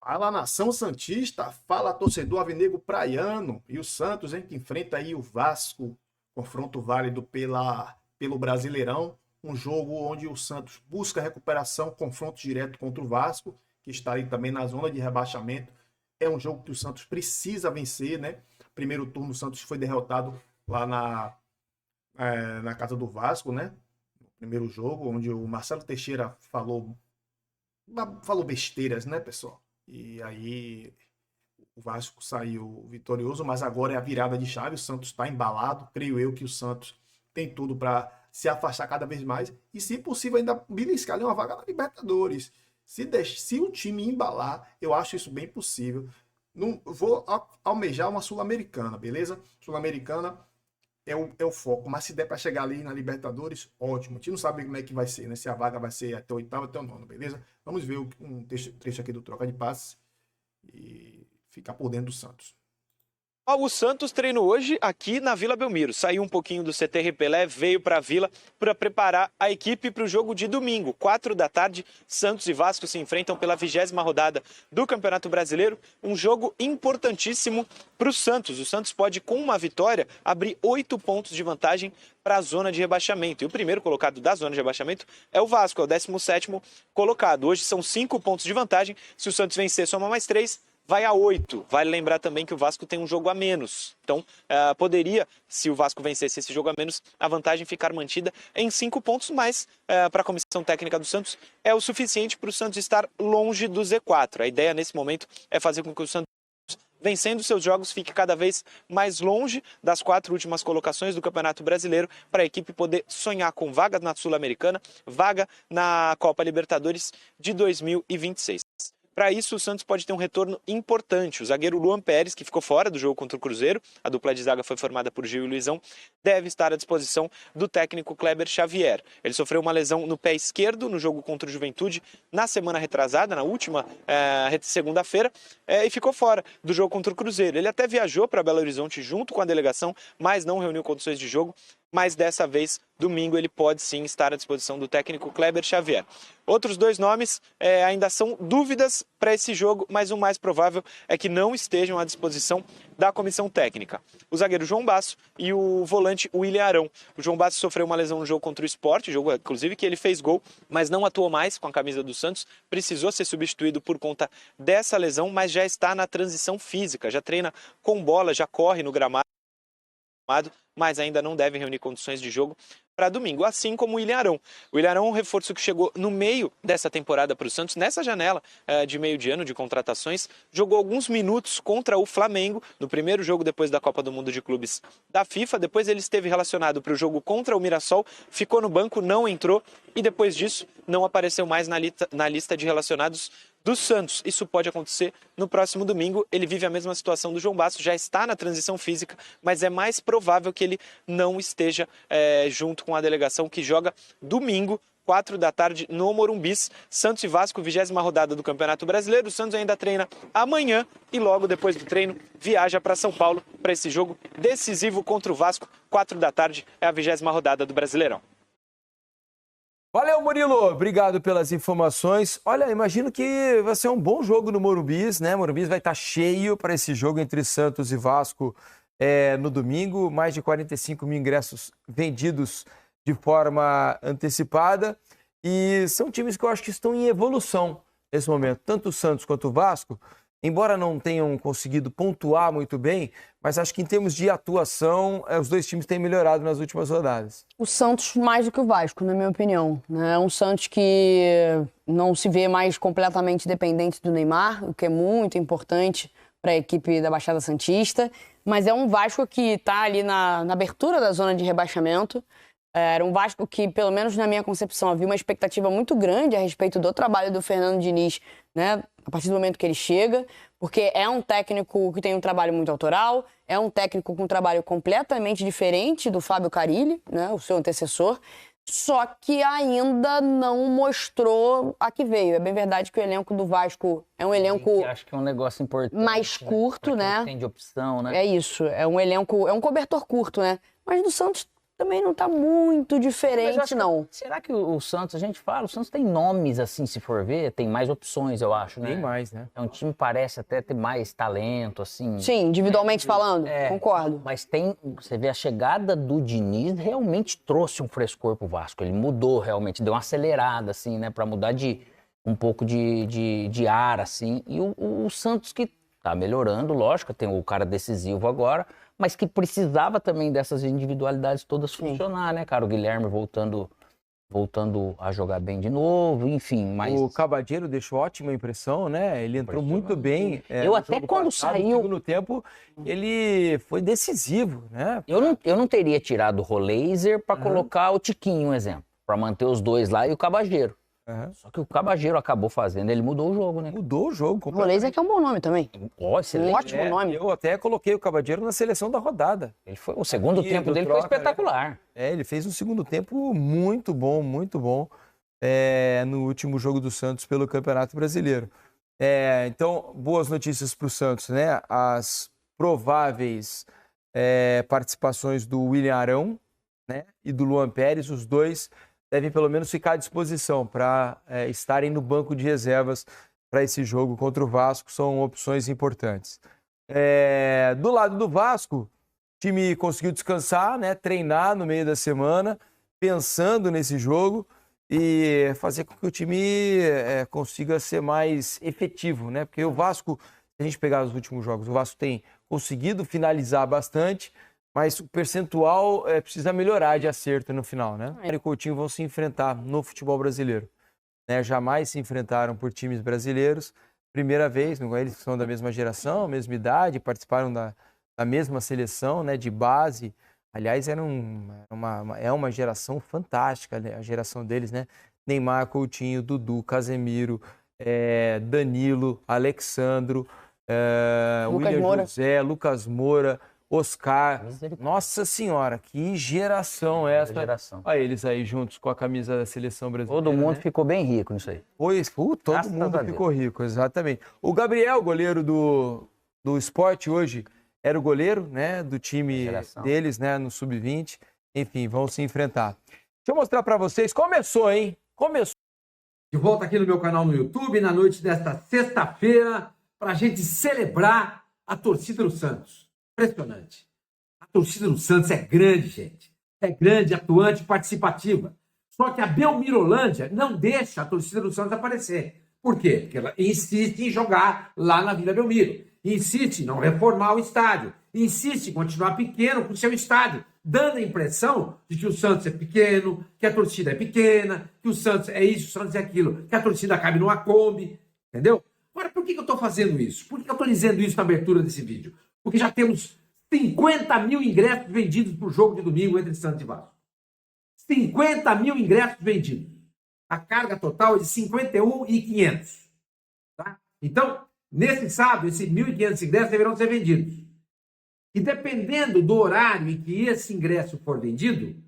Fala, nação santista, fala, torcedor alvinegro praiano. E o Santos, hein, que enfrenta aí o Vasco, confronto válido pelo Brasileirão. Um jogo onde o Santos busca recuperação, confronto direto contra o Vasco, que está aí também na zona de rebaixamento. É um jogo que o Santos precisa vencer, né? Primeiro turno, o Santos foi derrotado lá na casa do Vasco, né? No primeiro jogo, onde o Marcelo Teixeira falou besteiras, né, pessoal? E aí o Vasco saiu vitorioso, mas agora é a virada de chave. O Santos está embalado. Creio eu que o Santos tem tudo para se afastar cada vez mais e, se possível, ainda beliscar ali uma vaga na Libertadores. Se o time embalar, eu acho isso bem possível. Não vou almejar uma Sul-Americana, beleza? Sul-Americana é o foco, mas se der para chegar ali na Libertadores, ótimo. A gente não sabe como é que vai ser, né? Se a vaga vai ser até o oitavo, até o nono, beleza? Vamos ver um trecho aqui do Troca de Passes e ficar por dentro do Santos. O Santos treinou hoje aqui na Vila Belmiro. Saiu um pouquinho do CT Repelé, veio para a Vila para preparar a equipe para o jogo de domingo, 4 da tarde. Santos e Vasco se enfrentam pela 20ª rodada do Campeonato Brasileiro. Um jogo importantíssimo para o Santos. O Santos pode, com uma vitória, abrir 8 pontos de vantagem para a zona de rebaixamento. E o primeiro colocado da zona de rebaixamento é o Vasco, é o 17º colocado. Hoje são 5 pontos de vantagem. Se o Santos vencer, soma mais 3. Vai a 8. Vale lembrar também que o Vasco tem um jogo a menos. Então, poderia, se o Vasco vencesse esse jogo a menos, a vantagem ficar mantida em 5 pontos, mas para a comissão técnica do Santos é o suficiente para o Santos estar longe do Z4. A ideia nesse momento é fazer com que o Santos, vencendo seus jogos, fique cada vez mais longe das 4 últimas colocações do Campeonato Brasileiro, para a equipe poder sonhar com vaga na Sul-Americana, vaga na Copa Libertadores de 2026. Para isso, o Santos pode ter um retorno importante. O zagueiro Luan Pérez, que ficou fora do jogo contra o Cruzeiro, a dupla de zaga foi formada por Gil e Luizão, deve estar à disposição do técnico Kleber Xavier. Ele sofreu uma lesão no pé esquerdo no jogo contra o Juventude na semana retrasada, na última segunda-feira, e ficou fora do jogo contra o Cruzeiro. Ele até viajou para Belo Horizonte junto com a delegação, mas não reuniu condições de jogo. Mas dessa vez, domingo, ele pode sim estar à disposição do técnico Kleber Xavier. Outros 2 nomes ainda são dúvidas para esse jogo, mas o mais provável é que não estejam à disposição da comissão técnica. O zagueiro João Basso e o volante William Arão. O João Basso sofreu uma lesão no jogo contra o Sport, jogo inclusive que ele fez gol, mas não atuou mais com a camisa do Santos, precisou ser substituído por conta dessa lesão, mas já está na transição física, já treina com bola, já corre no gramado, mas ainda não deve reunir condições de jogo para domingo, assim como o William Arão. O William Arão é um reforço que chegou no meio dessa temporada para o Santos, nessa janela de meio de ano de contratações, jogou alguns minutos contra o Flamengo, no primeiro jogo depois da Copa do Mundo de Clubes da FIFA, depois ele esteve relacionado para o jogo contra o Mirassol, ficou no banco, não entrou, e depois disso não apareceu mais na lista de relacionados do Santos. Isso pode acontecer no próximo domingo. Ele vive a mesma situação do João Basso, já está na transição física, mas é mais provável que ele não esteja junto com a delegação que joga domingo, 4 da tarde, no Morumbis. Santos e Vasco, 20ª rodada do Campeonato Brasileiro. O Santos ainda treina amanhã e logo depois do treino viaja para São Paulo para esse jogo decisivo contra o Vasco. 4 da tarde é a 20ª rodada do Brasileirão. Valeu, Murilo. Obrigado pelas informações. Olha, imagino que vai ser um bom jogo no Morumbis, né? Morumbis vai estar cheio para esse jogo entre Santos e Vasco no domingo. Mais de 45 mil ingressos vendidos de forma antecipada. E são times que eu acho que estão em evolução nesse momento. Tanto o Santos quanto o Vasco, embora não tenham conseguido pontuar muito bem, mas acho que em termos de atuação, os 2 times têm melhorado nas últimas rodadas. O Santos mais do que o Vasco, na minha opinião. É um Santos que não se vê mais completamente dependente do Neymar, o que é muito importante para a equipe da Baixada Santista. Mas é um Vasco que está ali na abertura da zona de rebaixamento. Era um Vasco que, pelo menos na minha concepção, havia uma expectativa muito grande a respeito do trabalho do Fernando Diniz, né, a partir do momento que ele chega, porque é um técnico que tem um trabalho muito autoral, é um técnico com um trabalho completamente diferente do Fábio Carille, né, o seu antecessor, só que ainda não mostrou a que veio. É bem verdade que o elenco do Vasco é um elenco... Acho que é um negócio importante. Mais curto, né? Tem de opção, né? É isso, é um elenco, é um cobertor curto, né? Mas do Santos também não tá muito Mas eu diferente, acho que- não. Será que o Santos, a gente fala, o Santos tem nomes assim, se for ver, tem mais opções, eu acho, né? Tem mais, né? É um time que parece até ter mais talento, assim. Sim, individualmente falando, concordo. Mas você vê a chegada do Diniz realmente trouxe um frescor pro Vasco. Ele mudou realmente, deu uma acelerada, assim, né? Pra mudar um pouco de ar, assim. E o Santos que tá melhorando, lógico, tem o cara decisivo agora, mas que precisava também dessas individualidades todas funcionar, né, cara? O Guilherme voltando a jogar bem de novo, enfim, mas... O Cabadeiro deixou ótima impressão, né? Ele entrou muito bem. Eu no até jogo quando passado, saiu- No segundo tempo, ele foi decisivo, né? Eu não teria tirado o Roleiser pra colocar o Tiquinho, um exemplo, pra manter os dois lá e o Cabageiro. Aham. Só que o Cabageiro acabou fazendo, ele mudou o jogo, né? Mudou o jogo completamente. Rolês é que é um bom nome também. Ó, excelente. Ótimo nome. Eu até coloquei o Cabadeiro na seleção da rodada. O segundo Aqui, tempo do dele foi troca, né? espetacular. Ele fez um segundo tempo muito bom no último jogo do Santos pelo Campeonato Brasileiro. Então, boas notícias para o Santos, né? As prováveis participações do William Arão, né, e do Luan Pérez, os dois devem pelo menos ficar à disposição para estarem no banco de reservas para esse jogo contra o Vasco, são opções importantes. Do lado do Vasco, o time conseguiu descansar, né, treinar no meio da semana, pensando nesse jogo e fazer com que o time consiga ser mais efetivo, né? Porque o Vasco, se a gente pegar os últimos jogos, o Vasco tem conseguido finalizar bastante, mas o percentual precisa melhorar de acerto no final, né? O Coutinho vão se enfrentar no futebol brasileiro, né? Jamais se enfrentaram por times brasileiros, primeira vez, eles são da mesma geração, mesma idade, participaram da mesma seleção, né, de base. Aliás, é uma geração fantástica, né? A geração deles, né? Neymar, Coutinho, Dudu, Casemiro, Danilo, Alexandro, William Moura. José, Lucas Moura, Oscar. Nossa Senhora, que geração é essa? Geração. Olha eles aí juntos com a camisa da seleção brasileira. Todo mundo né? ficou bem rico nisso aí. Todo Graças mundo a Deus. ficou rico, exatamente. O Gabriel, goleiro do Sport hoje, era o goleiro, né, do time Geração. deles, né, no Sub-20. Enfim, vão se enfrentar. Deixa eu mostrar pra vocês. Começou, hein? Começou. De volta aqui no meu canal no YouTube, na noite desta sexta-feira, para a gente celebrar a torcida do Santos. Impressionante. A torcida do Santos é grande, gente. É grande, atuante, participativa. Só que a Belmirolândia não deixa a torcida do Santos aparecer. Por quê? Porque ela insiste em jogar lá na Vila Belmiro. Insiste em não reformar o estádio. Insiste em continuar pequeno com o seu estádio, dando a impressão de que o Santos é pequeno, que a torcida é pequena, que o Santos é isso, o Santos é aquilo, que a torcida cabe numa Kombi, entendeu? Agora, por que eu estou fazendo isso? Por que eu estou dizendo isso na abertura desse vídeo? Porque já temos 50 mil ingressos vendidos para o jogo de domingo entre Santos e Vasco. 50 mil ingressos vendidos. A carga total é de 51.500. Tá? Então, nesse sábado, esses 1.500 ingressos deverão ser vendidos. E dependendo do horário em que esse ingresso for vendido,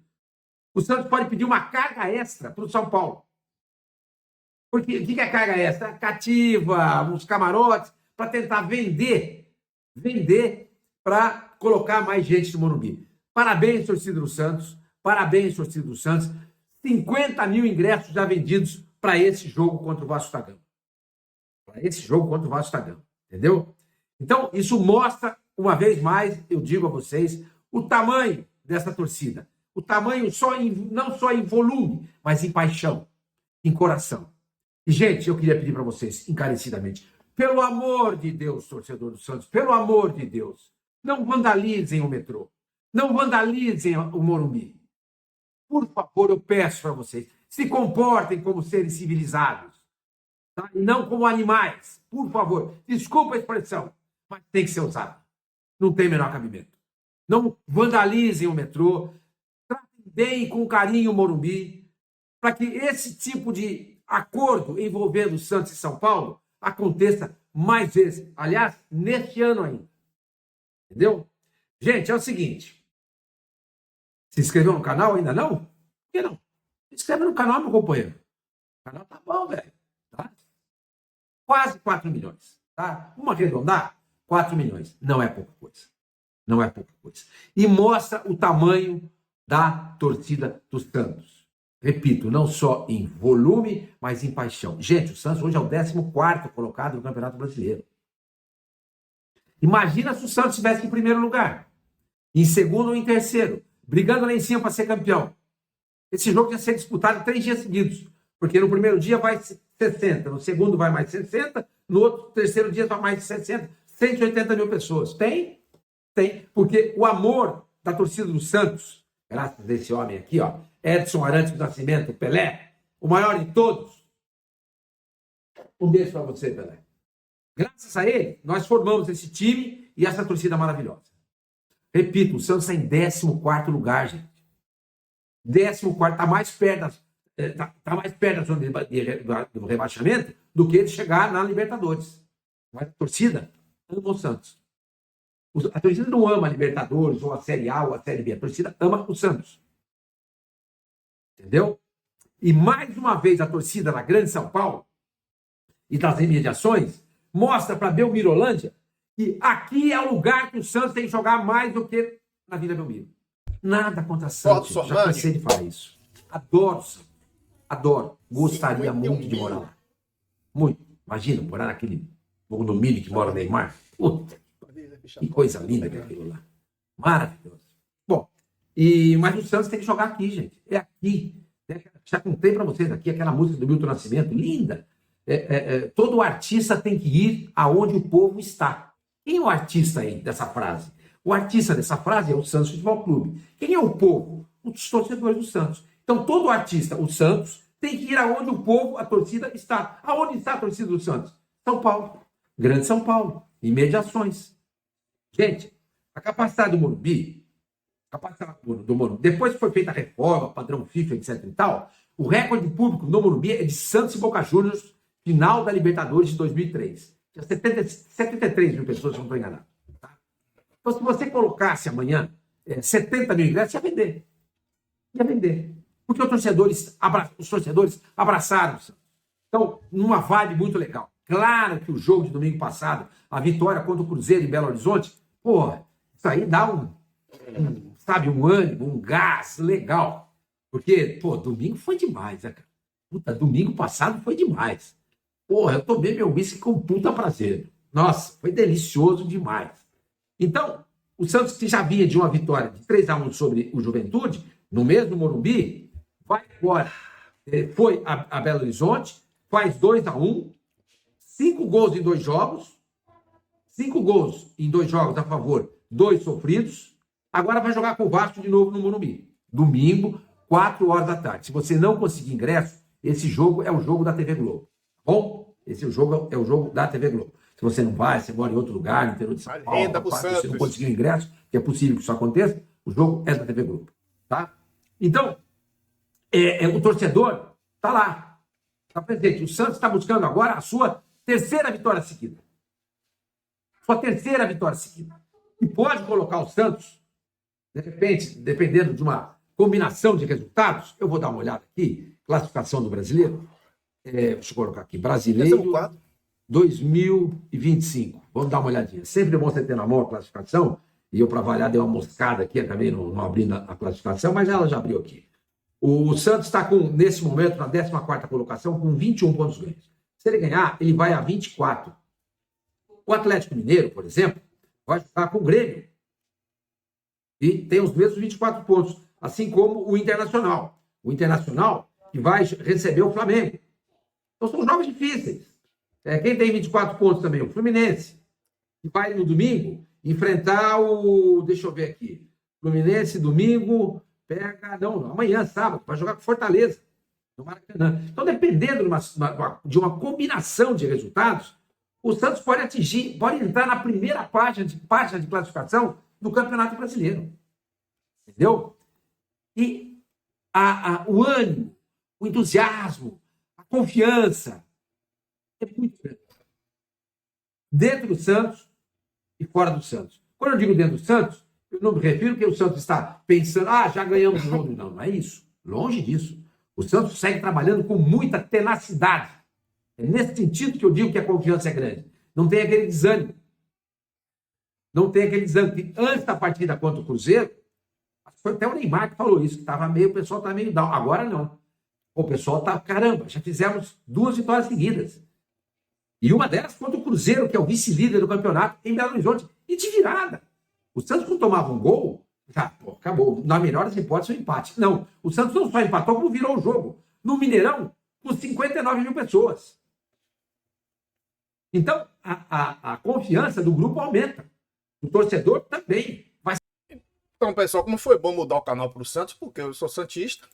o Santos pode pedir uma carga extra para o São Paulo. Porque o que é carga extra? Cativa, uns camarotes, para tentar vender para colocar mais gente no Morumbi. Parabéns, torcida do Santos. Parabéns, torcida do Santos. 50 mil ingressos já vendidos para esse jogo contra o Vasco da Gama. Para esse jogo contra o Vasco da Gama. Entendeu? Então, isso mostra, uma vez mais, eu digo a vocês, o tamanho dessa torcida. O tamanho não só em volume, mas em paixão, em coração. E, gente, eu queria pedir para vocês, encarecidamente, pelo amor de Deus, torcedor do Santos, pelo amor de Deus, não vandalizem o metrô. Não vandalizem o Morumbi. Por favor, eu peço para vocês, se comportem como seres civilizados, tá? E não como animais. Por favor, desculpa a expressão, mas tem que ser usado. Não tem menor cabimento. Não vandalizem o metrô, tratem bem com carinho o Morumbi, para que esse tipo de acordo envolvendo Santos e São Paulo aconteça mais vezes. Aliás, neste ano ainda. Entendeu? Gente, é o seguinte. Se inscreveu no canal ainda não? Por que não? Se inscreve no canal, meu companheiro. O canal tá bom, velho. Tá? Quase 4 milhões. Tá? Vamos arredondar? 4 milhões. Não é pouca coisa. Não é pouca coisa. E mostra o tamanho da torcida do Santos. Repito, não só em volume, mas em paixão. Gente, o Santos hoje é o 14º colocado no Campeonato Brasileiro. Imagina se o Santos estivesse em primeiro lugar, em segundo ou em terceiro, brigando lá em cima para ser campeão. Esse jogo ia ser disputado 3 dias seguidos, porque no primeiro dia vai 60, no segundo vai mais 60, no outro terceiro dia vai mais 60, 180 mil pessoas. Tem, porque o amor da torcida do Santos, graças a esse homem aqui, ó, Edson Arantes do Nascimento, Pelé, o maior de todos. Um beijo para você, Pelé. Graças a ele, nós formamos esse time e essa torcida maravilhosa. Repito, o Santos está em 14º lugar, gente. 14º, está mais perto da zona do rebaixamento do que de chegar na Libertadores. Mas a torcida ama o Santos. A torcida não ama a Libertadores, ou a Série A, ou a Série B. A torcida ama o Santos. Entendeu? E mais uma vez a torcida da Grande São Paulo e das imediações mostra para Belmirolândia que aqui é o lugar que o Santos tem que jogar mais do que na Vila Belmiro. Nada contra Santos. Já cansei de falar isso. Adoro Santos. Adoro. Gostaria muito de morar lá. Muito. Imagina, morar naquele condomínio que mora o Neymar. Puta, que coisa linda que é aquilo lá. Maravilhoso. Bom, mas o Santos tem que jogar aqui, gente. É aqui. Já contei para vocês aqui aquela música do Milton Nascimento, linda. Todo artista tem que ir aonde o povo está. Quem é o artista aí dessa frase? O artista dessa frase é o Santos Futebol Clube. Quem é o povo? Os torcedores do Santos. Então, todo artista, o Santos, tem que ir aonde o povo, a torcida, está. Aonde está a torcida do Santos? São Paulo. Grande São Paulo. Imediações. Gente, a capacidade do Morumbi, depois que foi feita a reforma, padrão FIFA, etc e tal, o recorde público no Morumbi é de Santos e Boca Juniors, final da Libertadores de 2003. Tinha 73 mil pessoas, se não estou enganado. Tá? Então, se você colocasse amanhã 70 mil ingressos, ia vender. Ia vender. Porque os torcedores abraçaram o Santos. Então, numa vibe muito legal. Claro que o jogo de domingo passado, a vitória contra o Cruzeiro em Belo Horizonte, porra, isso aí dá um ânimo, um gás legal. Porque, domingo foi demais, né, cara? Puta, domingo passado foi demais. Porra, eu tomei meu whisky com puta prazer. Nossa, foi delicioso demais. Então, o Santos, que já vinha de uma vitória de 3-1 sobre o Juventude, no mesmo Morumbi, vai agora. Foi a Belo Horizonte, faz 2-1, 5 gols em 2 jogos, 5 gols em 2 jogos a favor, 2 sofridos. Agora vai jogar com o Vasco de novo no Morumbi. Domingo, 4 horas da tarde. Se você não conseguir ingresso, esse jogo é o jogo da TV Globo. Bom, esse é o jogo da TV Globo. Se você não vai, você mora em outro lugar, no interior de São Paulo, você não conseguiu ingresso, que é possível que isso aconteça, o jogo é da TV Globo. Tá? Então, o torcedor está lá, está presente. O Santos está buscando agora a sua terceira vitória seguida. Sua terceira vitória seguida. E pode colocar o Santos, de repente, dependendo de uma combinação de resultados, eu vou dar uma olhada aqui, classificação do brasileiro. Deixa eu colocar aqui, brasileiro 2025. Vamos dar uma olhadinha. Sempre é bom você ter na mão a classificação, e eu, para variar, dei uma moscada aqui, acabei não abrindo a classificação, mas ela já abriu aqui. O Santos está, nesse momento, na 14ª colocação, com 21 pontos ganhos. Se ele ganhar, ele vai a 24. O Atlético Mineiro, por exemplo, vai jogar com o Grêmio. E tem os mesmos 24 pontos, assim como o Internacional. O Internacional que vai receber o Flamengo. Então são jogos difíceis. Quem tem 24 pontos também? O Fluminense. Que vai no domingo enfrentar o... Deixa eu ver aqui. Fluminense, domingo, pega... Não, amanhã, sábado, vai jogar com Fortaleza, no Maracanã. Então, dependendo de uma combinação de resultados, o Santos pode entrar na primeira página de classificação do Campeonato Brasileiro. Entendeu? E o ânimo, o entusiasmo, a confiança é muito grande. Dentro do Santos e fora do Santos. Quando eu digo dentro do Santos, eu não me refiro que o Santos está pensando, já ganhamos o jogo. Não é isso. Longe disso. O Santos segue trabalhando com muita tenacidade. É nesse sentido que eu digo que a confiança é grande. Não tem aquele desânimo. Não tem aquele desânimo. Que antes da partida contra o Cruzeiro, as Foi até o Neymar que falou isso, que o pessoal estava meio down. Agora não. O pessoal tá, caramba, já fizemos 2 vitórias seguidas. E uma delas contra o Cruzeiro, que é o vice-líder do campeonato, em Belo Horizonte. E de virada. O Santos, quando tomava um gol, já, pô, acabou. Na melhor das hipóteses, o empate. Não, o Santos não só empatou, como virou o jogo. No Mineirão, com 59 mil pessoas. Então, a confiança do grupo aumenta. O torcedor também. Então, pessoal, como foi bom mudar o canal para o Santos, porque eu sou santista.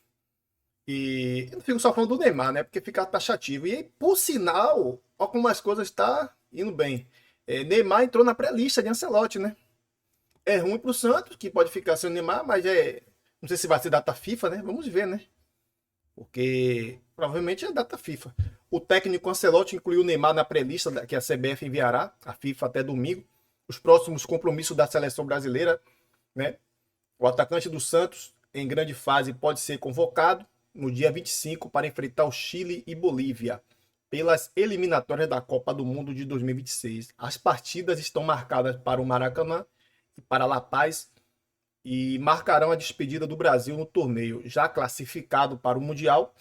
E eu não fico só falando do Neymar, né? Porque fica taxativo. E, por sinal, olha como as coisas estão indo bem. Neymar entrou na pré-lista de Ancelotti, né? É ruim pro Santos, que pode ficar sem o Neymar, mas não sei se vai ser data FIFA, né? Vamos ver, né? Porque provavelmente é data FIFA. O técnico Ancelotti incluiu o Neymar na pré-lista que a CBF enviará, a FIFA até domingo. Os próximos compromissos da seleção brasileira, né? O atacante do Santos, em grande fase, pode ser convocado no dia 25 para enfrentar o Chile e Bolívia pelas eliminatórias da Copa do Mundo de 2026. As partidas estão marcadas para o Maracanã e para La Paz e marcarão a despedida do Brasil no torneio, já classificado para o Mundial,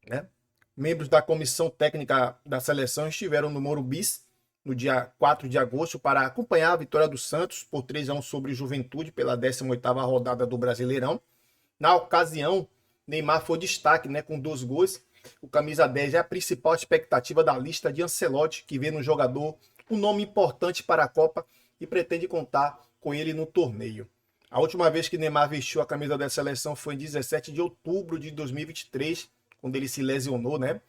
né? Membros da comissão técnica da seleção estiveram no Morumbi no dia 4 de agosto para acompanhar a vitória do Santos por 3-1 sobre o Juventude pela 18ª rodada do Brasileirão. Na ocasião, Neymar foi destaque, né, com 2 gols. O camisa 10 é a principal expectativa da lista de Ancelotti, que vê no jogador um nome importante para a Copa e pretende contar com ele no torneio. A última vez que Neymar vestiu a camisa da seleção foi em 17 de outubro de 2023, quando ele se lesionou, né,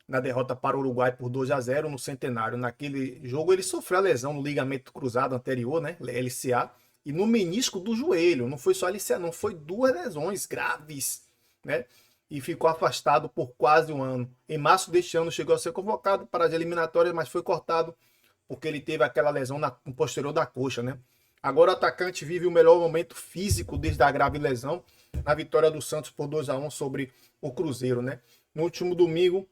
na derrota para o Uruguai por 2-0 no Centenário. Naquele jogo ele sofreu a lesão no ligamento cruzado anterior, né, LCA, e no menisco do joelho. Não foi só LCA, não, foi 2 lesões graves, né? E ficou afastado por quase um ano. Em março deste ano chegou a ser convocado para as eliminatórias, mas foi cortado porque ele teve aquela lesão no posterior da coxa, né? Agora o atacante vive o melhor momento físico desde a grave lesão na vitória do Santos por 2-1 sobre o Cruzeiro, né? No último domingo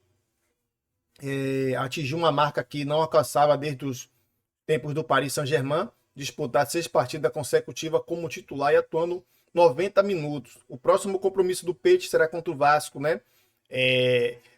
atingiu uma marca que não alcançava desde os tempos do Paris Saint-Germain, disputar 6 partidas consecutivas como titular e atuando 90 minutos. O próximo compromisso do Peixe será contra o Vasco, né?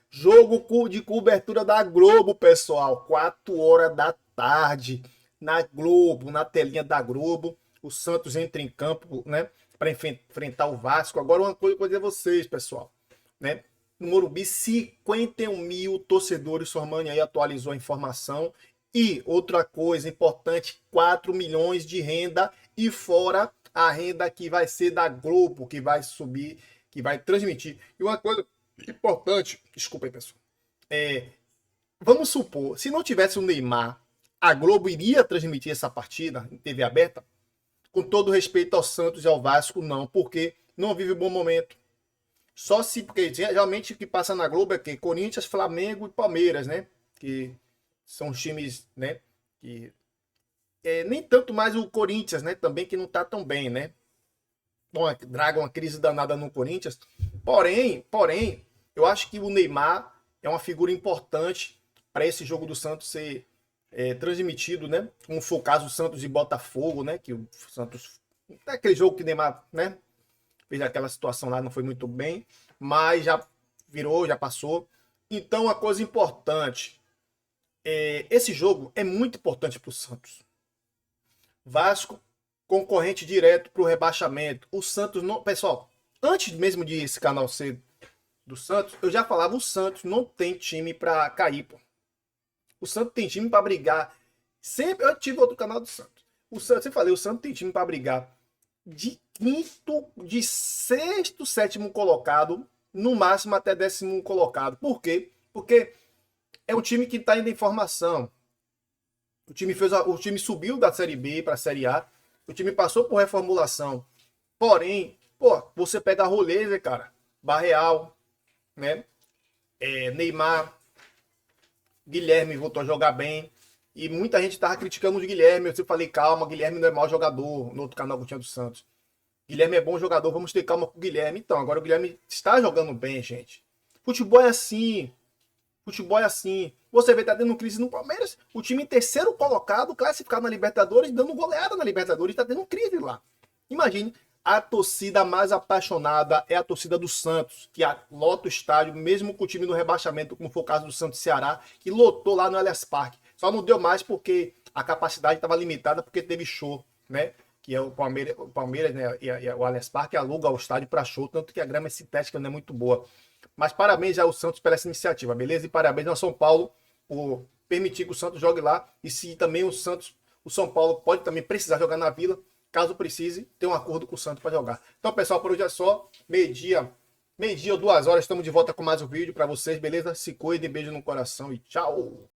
Jogo de cobertura da Globo, pessoal. 4 horas da tarde, na Globo, na telinha da Globo. O Santos entra em campo, né, para enfrentar o Vasco. Agora, uma coisa que eu vou dizer a vocês, pessoal, né? No Morumbi, 51 mil torcedores. Sormani aí atualizou a informação. E outra coisa importante, 4 milhões de renda e fora a renda que vai ser da Globo, que vai subir, que vai transmitir. E uma coisa importante, desculpa aí, pessoal, vamos supor, se não tivesse o Neymar, a Globo iria transmitir essa partida em TV aberta? Com todo respeito ao Santos e ao Vasco, não, porque não vive um bom momento. Só se, porque geralmente o que passa na Globo é que Corinthians, Flamengo e Palmeiras, né? Que são os times, né? Que nem tanto mais o Corinthians, né? Também que não tá tão bem, né? Bom, draga uma crise danada no Corinthians. Porém, eu acho que o Neymar é uma figura importante para esse jogo do Santos ser transmitido, né? Como foi o caso do Santos e Botafogo, né? Que o Santos, aquele jogo que o Neymar, né, fez aquela situação lá, não foi muito bem, mas já virou, já passou. Então, uma coisa importante, esse jogo é muito importante para o Santos. Vasco, concorrente direto para o rebaixamento. O Santos não... Pessoal, antes mesmo de esse canal ser do Santos, eu já falava, o Santos não tem time para cair, pô. O Santos tem time para brigar. Sempre eu tive outro canal do Santos. O Santos, eu falei, o Santos tem time para brigar de quinto, de sexto, sétimo colocado, no máximo até 10º colocado. Por quê? Porque é um time que está indo em formação. O time subiu da Série B para a Série A. O time passou por reformulação. Porém, pô, você pega a Roleza, cara, Barreal, né? Neymar, Guilherme voltou a jogar bem. E muita gente tava criticando o Guilherme. Eu sempre falei, calma, Guilherme não é mau jogador. No outro canal que tinha do Santos. Guilherme é bom jogador, vamos ter calma com o Guilherme. Então, agora o Guilherme está jogando bem, gente. Futebol é assim. Futebol é assim. Você vê, tá tendo crise no Palmeiras. O time em 3º colocado, classificado na Libertadores, dando goleada na Libertadores, tá tendo crise lá. Imagine, A torcida mais apaixonada é a torcida do Santos, que lota o estádio, mesmo com o time do rebaixamento, como foi o caso do Santos Ceará, que lotou lá no Allianz Parque. Só não deu mais porque a capacidade estava limitada, porque teve show, né? Que é o Palmeiras, né? E o Allianz Parque aluga o estádio para show, tanto que a grama sintética não é muito boa. Mas parabéns ao Santos pela essa iniciativa, beleza? E parabéns ao São Paulo por permitir que o Santos jogue lá. E se também o São Paulo pode também precisar jogar na Vila, caso precise, ter um acordo com o Santos para jogar. Então, pessoal, por hoje é só. Meio-dia ou 2 horas, estamos de volta com mais um vídeo para vocês, beleza? Se cuidem, beijo no coração e tchau!